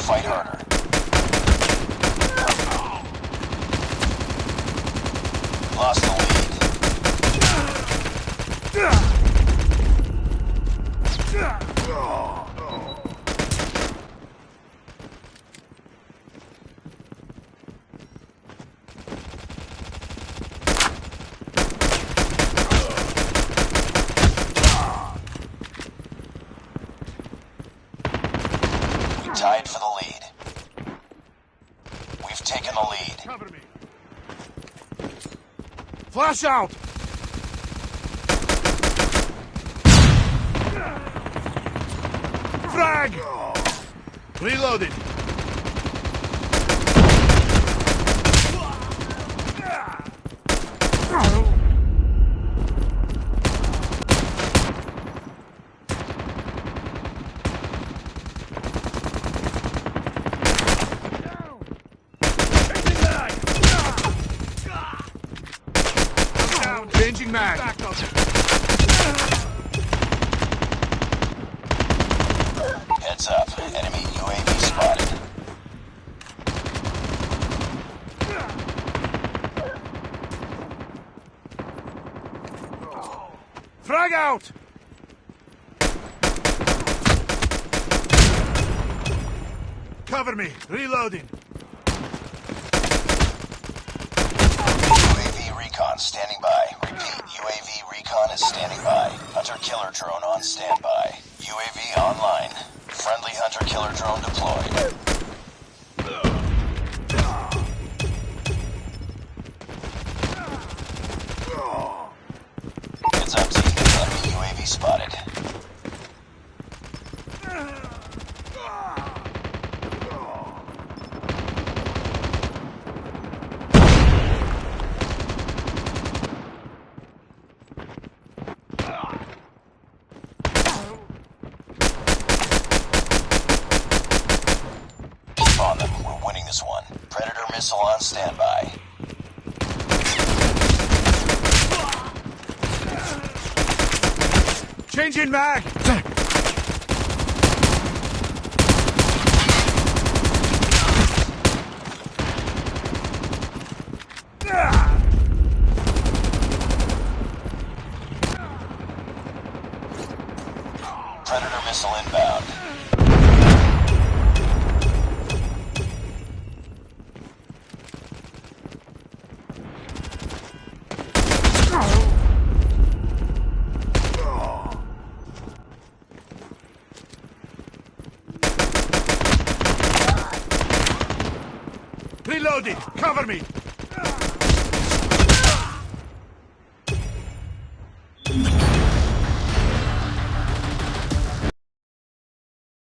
fight harder. Lost the lead. We tied for the lead. We've taken the lead. Cover me. Flash out! Frag! Reloading. Changing mag. Heads up. Enemy UAV spotted. Frag out! Cover me. Reloading. UAV recon standing by. Repeat, UAV recon is standing by. Hunter-killer drone on standby. UAV online. Friendly hunter-killer drone deployed. Heads up, team. Enemy UAV spotted. Keep on them. We're winning this one. Predator missile on standby. Changing mag. Predator missile inbound. Reloading. Cover me.